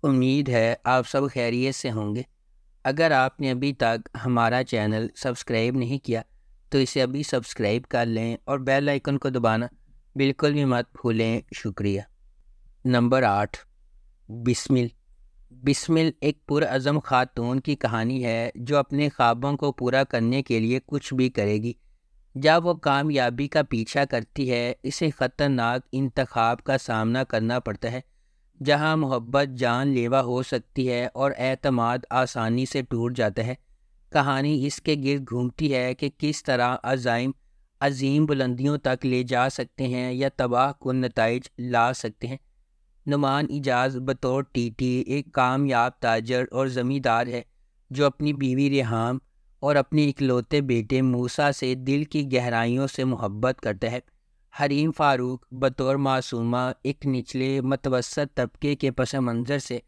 امید ہے آپ سب خیریت سے ہوں گے۔ اگر آپ نے ابھی تک ہمارا چینل سبسکرائب نہیں کیا تو اسے ابھی سبسکرائب کر لیں اور بیل آئیکن کو دبانا بالکل بھی مت بھولیں۔ شکریہ۔ نمبر 8، بسمل۔ بسمل ایک پرعزم خاتون کی کہانی ہے جو اپنے خوابوں کو پورا کرنے کے لیے کچھ بھی کرے گی۔ جب وہ کامیابی کا پیچھا کرتی ہے، اسے خطرناک انتخاب کا سامنا کرنا پڑتا ہے، جہاں محبت جان لیوا ہو سکتی ہے اور اعتماد آسانی سے ٹوٹ جاتا ہے۔ کہانی اس کے گرد گھومتی ہے کہ کس طرح عزائم عظیم بلندیوں تک لے جا سکتے ہیں یا تباہ کن نتائج لا سکتے ہیں۔ نعمان اجاز بطور ٹی ٹی ایک کامیاب تاجر اور زمیندار ہے جو اپنی بیوی ریحام اور اپنے اکلوتے بیٹے موسیٰ سے دل کی گہرائیوں سے محبت کرتا ہے۔ حریم فاروق بطور معصومہ ایک نچلے متوسط طبقے کے پس منظر سے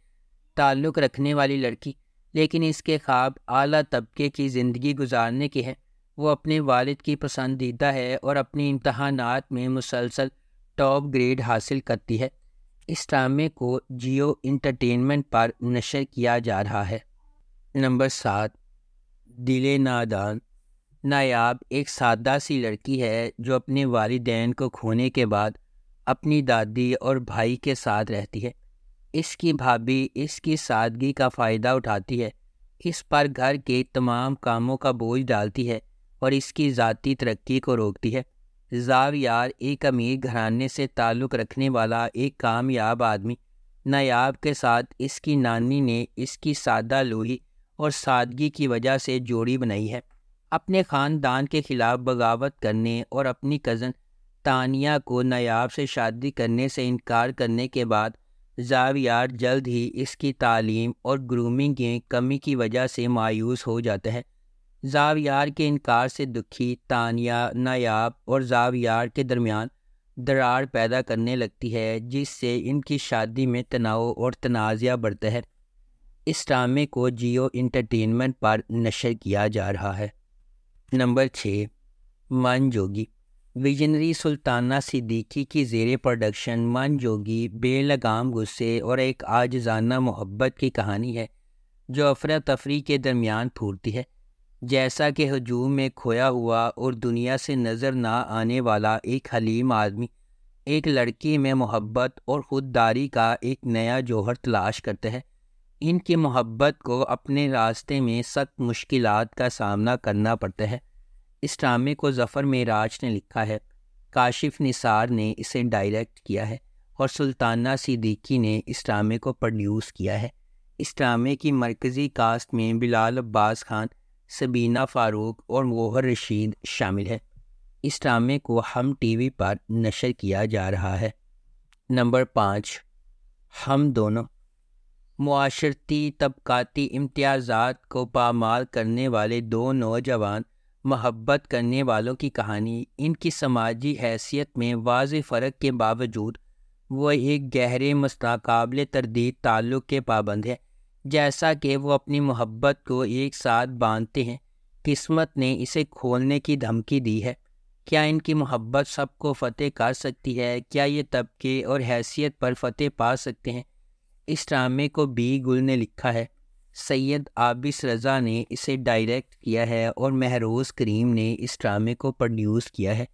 تعلق رکھنے والی لڑکی، لیکن اس کے خواب اعلیٰ طبقے کی زندگی گزارنے کے ہیں۔ وہ اپنے والد کی پسندیدہ ہے اور اپنے امتحانات میں مسلسل ٹاپ گریڈ حاصل کرتی ہے۔ اس ڈرامے کو جیو انٹرٹینمنٹ پر نشر کیا جا رہا ہے۔ نمبر 7، دل نادان۔ نایاب ایک سادہ سی لڑکی ہے جو اپنے والدین کو کھونے کے بعد اپنی دادی اور بھائی کے ساتھ رہتی ہے۔ اس کی بھابھی اس کی سادگی کا فائدہ اٹھاتی ہے، اس پر گھر کے تمام کاموں کا بوجھ ڈالتی ہے اور اس کی ذاتی ترقی کو روکتی ہے۔ زاویار ایک امیر گھرانے سے تعلق رکھنے والا ایک کامیاب آدمی، نایاب کے ساتھ اس کی نانی نے اس کی سادہ لوہی اور سادگی کی وجہ سے جوڑی بنائی ہے۔ اپنے خاندان کے خلاف بغاوت کرنے اور اپنی کزن تانیہ کو نایاب سے شادی کرنے سے انکار کرنے کے بعد زاویار جلد ہی اس کی تعلیم اور گرومنگ کی کمی کی وجہ سے مایوس ہو جاتا ہے۔ زاویار کے انکار سے دکھی تانیہ نایاب اور زاویار کے درمیان دراڑ پیدا کرنے لگتی ہے، جس سے ان کی شادی میں تناؤ اور تنازعہ بڑھتا ہے۔ اس ڈرامے کو جیو انٹرٹینمنٹ پر نشر کیا جا رہا ہے۔ نمبر 6، من جوگی۔ ویژنری سلطانہ صدیقی کی زیر پروڈکشن من جوگی بے لگام غصے اور ایک عاجزانہ محبت کی کہانی ہے جو افراتفری کے درمیان پھوٹتی ہے۔ جیسا کہ ہجوم میں کھویا ہوا اور دنیا سے نظر نہ آنے والا ایک حلیم آدمی ایک لڑکی میں محبت اور خودداری کا ایک نیا جوہر تلاش کرتا ہے، ان کی محبت کو اپنے راستے میں سخت مشکلات کا سامنا کرنا پڑتا ہے۔ اس ڈرامے کو ظفر معراج نے لکھا ہے، کاشف نثار نے اسے ڈائریکٹ کیا ہے اور سلطانہ صدیقی نے اس ڈرامے کو پروڈیوس کیا ہے۔ اس ڈرامے کی مرکزی کاسٹ میں بلال عباس خان، سبینہ فاروق اور گوہر رشید شامل ہے۔ اس ڈرامے کو ہم ٹی وی پر نشر کیا جا رہا ہے۔ نمبر 5، ہم دونوں۔ معاشرتی طبقاتی امتیازات کو پامال کرنے والے دو نوجوان محبت کرنے والوں کی کہانی۔ ان کی سماجی حیثیت میں واضح فرق کے باوجود وہ ایک گہرے قابل تردید تعلق کے پابند ہیں۔ جیسا کہ وہ اپنی محبت کو ایک ساتھ باندھتے ہیں، قسمت نے اسے کھولنے کی دھمکی دی ہے۔ کیا ان کی محبت سب کو فتح کر سکتی ہے؟ کیا یہ طبقے اور حیثیت پر فتح پا سکتے ہیں؟ اس ڈرامے کو بی گل نے لکھا ہے، سید عابس رضا نے اسے ڈائریکٹ کیا ہے اور مہروز کریم نے اس ڈرامے کو پروڈیوس کیا ہے۔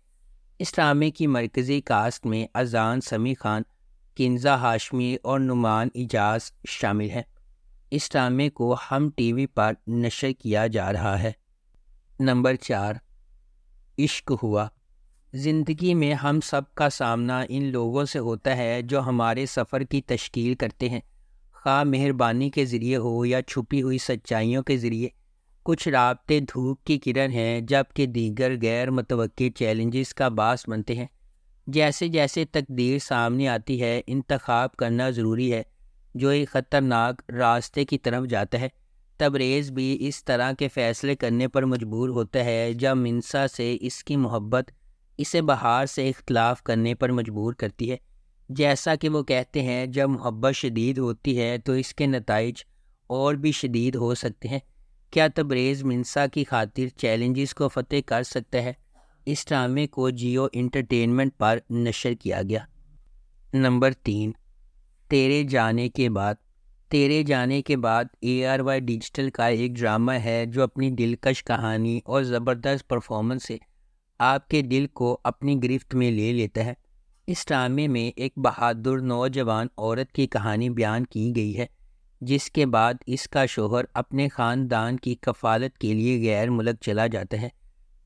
اس ڈرامے کی مرکزی کاسٹ میں اذان سمیع خان، کنزہ ہاشمی اور نعمان اجاز شامل ہیں۔ اس ڈرامے کو ہم ٹی وی پر نشر کیا جا رہا ہے۔ نمبر 4، عشق ہوا۔ زندگی میں ہم سب کا سامنا ان لوگوں سے ہوتا ہے جو ہمارے سفر کی تشکیل کرتے ہیں، خواہ مہربانی کے ذریعے ہو یا چھپی ہوئی سچائیوں کے ذریعے۔ کچھ رابطے دھوپ کی کرن ہیں جبکہ دیگر غیر متوقع چیلنجز کا باعث بنتے ہیں۔ جیسے جیسے تقدیر سامنے آتی ہے، انتخاب کرنا ضروری ہے جو ایک خطرناک راستے کی طرف جاتا ہے۔ تبریز بھی اس طرح کے فیصلے کرنے پر مجبور ہوتا ہے جب منصا سے اس کی محبت اسے بہار سے اختلاف کرنے پر مجبور کرتی ہے۔ جیسا کہ وہ کہتے ہیں، جب محبت شدید ہوتی ہے تو اس کے نتائج اور بھی شدید ہو سکتے ہیں۔ کیا تبریز منصا کی خاطر چیلنجز کو فتح کر سکتا ہے؟ اس ڈرامے کو جیو انٹرٹینمنٹ پر نشر کیا گیا۔ نمبر 3، تیرے جانے کے بعد۔ تیرے جانے کے بعد ARY ڈیجیٹل کا ایک ڈرامہ ہے جو اپنی دلکش کہانی اور زبردست پرفارمنس سے آپ کے دل کو اپنی گرفت میں لے لیتا ہے۔ اس ڈرامے میں ایک بہادر نوجوان عورت کی کہانی بیان کی گئی ہے جس کے بعد اس کا شوہر اپنے خاندان کی کفالت کے لیے غیر ملک چلا جاتا ہے۔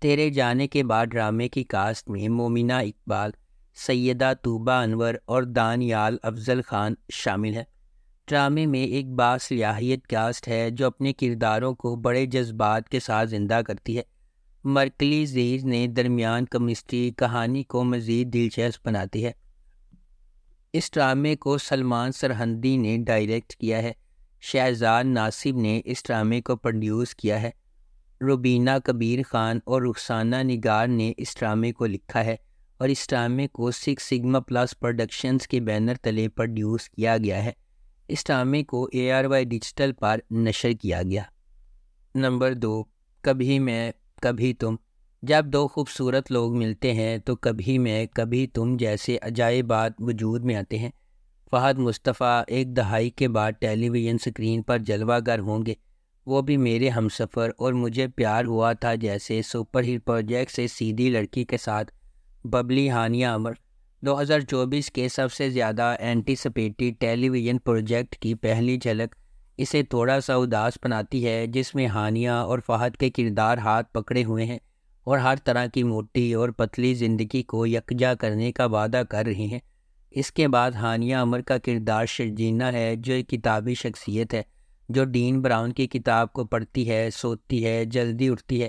تیرے جانے کے بعد ڈرامے کی کاسٹ میں مومنہ اقبال، سیدہ طوبہ انور اور دانیال افضل خان شامل ہیں۔ ڈرامے میں ایک باصلاحیت کاسٹ ہے جو اپنے کرداروں کو بڑے جذبات کے ساتھ زندہ کرتی ہے۔ مرکلی زیز نے درمیان کیمسٹری کہانی کو مزید دلچسپ بناتی ہے۔ اس ڈرامے کو سلمان سرہندی نے ڈائریکٹ کیا ہے۔ شہزاد ناصب نے اس ڈرامے کو پروڈیوس کیا ہے۔ روبینہ کبیر خان اور رخسانہ نگار نے اس ڈرامے کو لکھا ہے اور اس ڈرامے کو 6 سگما پلس پروڈکشنز کے بینر تلے پروڈیوس کیا گیا ہے۔ اس ڈرامے کو ARY ڈیجیٹل پر نشر کیا گیا۔ نمبر 2، کبھی میں کبھی تم۔ جب دو خوبصورت لوگ ملتے ہیں تو کبھی میں کبھی تم جیسے عجائبات وجود میں آتے ہیں۔ فہد مصطفیٰ ایک دہائی کے بعد ٹیلی ویژن سکرین پر جلوہ گر ہوں گے، وہ بھی میرے ہمسفر اور مجھے پیار ہوا تھا جیسے سپر ہٹ پروجیکٹ سے سیدھی لڑکی کے ساتھ ببلی ہانیہ عمر۔ 2024 کے سب سے زیادہ اینٹیسپیٹڈ ٹیلی ویژن پروجیکٹ کی پہلی جھلک اسے تھوڑا سا اداس بناتی ہے، جس میں ہانیہ اور فہد کے کردار ہاتھ پکڑے ہوئے ہیں اور ہر طرح کی موٹی اور پتلی زندگی کو یکجا کرنے کا وعدہ کر رہی ہیں۔ اس کے بعد ہانیہ عمر کا کردار شرجینہ ہے جو ایک کتابی شخصیت ہے جو ڈین براؤن کی کتاب کو پڑھتی ہے، سوتی ہے، جلدی اٹھتی ہے،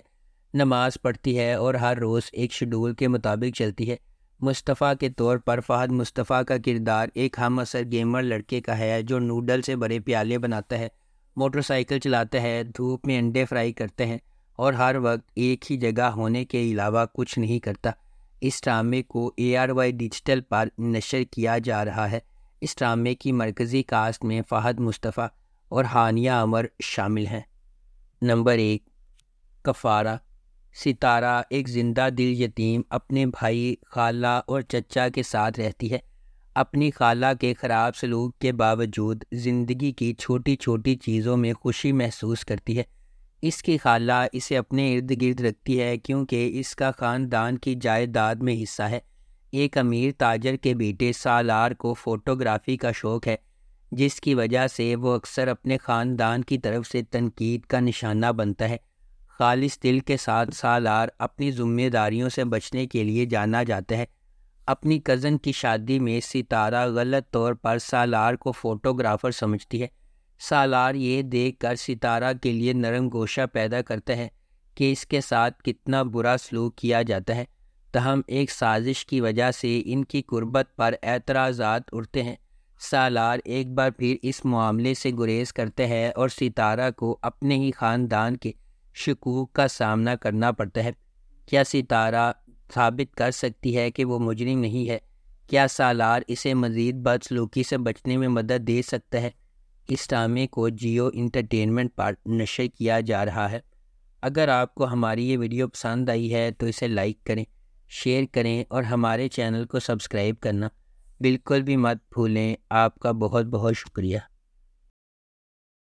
نماز پڑھتی ہے اور ہر روز ایک شیڈول کے مطابق چلتی ہے۔ مصطفیٰ کے طور پر فہد مصطفیٰ کا کردار ایک ہم عصر گیمر لڑکے کا ہے جو نوڈل سے بڑے پیالے بناتا ہے، موٹر سائیکل چلاتا ہے، دھوپ میں انڈے فرائی کرتے ہیں اور ہر وقت ایک ہی جگہ ہونے کے علاوہ کچھ نہیں کرتا۔ اس ڈرامے کو ARY ڈیجیٹل پر نشر کیا جا رہا ہے۔ اس ڈرامے کی مرکزی کاسٹ میں فہد مصطفیٰ اور ہانیہ عمر شامل ہیں۔ نمبر 1، کفارہ۔ ستارہ ایک زندہ دل یتیم اپنے بھائی، خالہ اور چچا کے ساتھ رہتی ہے۔ اپنی خالہ کے خراب سلوک کے باوجود زندگی کی چھوٹی چھوٹی چیزوں میں خوشی محسوس کرتی ہے۔ اس کی خالہ اسے اپنے ارد گرد رکھتی ہے کیونکہ اس کا خاندان کی جائیداد میں حصہ ہے۔ ایک امیر تاجر کے بیٹے سالار کو فوٹوگرافی کا شوق ہے جس کی وجہ سے وہ اکثر اپنے خاندان کی طرف سے تنقید کا نشانہ بنتا ہے۔ خالص دل کے ساتھ سالار اپنی ذمہ داریوں سے بچنے کے لیے جانا جاتا ہے۔ اپنی کزن کی شادی میں ستارہ غلط طور پر سالار کو فوٹوگرافر سمجھتی ہے۔ سالار یہ دیکھ کر ستارہ کے لیے نرم گوشہ پیدا کرتا ہے کہ اس کے ساتھ کتنا برا سلوک کیا جاتا ہے، تاہم ایک سازش کی وجہ سے ان کی قربت پر اعتراضات اٹھتے ہیں۔ سالار ایک بار پھر اس معاملے سے گریز کرتا ہے اور ستارہ کو اپنے ہی خاندان کے شکوک کا سامنا کرنا پڑتا ہے۔ کیا ستارہ ثابت کر سکتی ہے کہ وہ مجرم نہیں ہے؟ کیا سالار اسے مزید بدسلوکی سے بچنے میں مدد دے سکتا ہے؟ اس ڈرامے کو جیو انٹرٹینمنٹ پر نشر کیا جا رہا ہے۔ اگر آپ کو ہماری یہ ویڈیو پسند آئی ہے تو اسے لائک کریں، شیئر کریں اور ہمارے چینل کو سبسکرائب کرنا بالکل بھی مت بھولیں۔ آپ کا بہت بہت شکریہ۔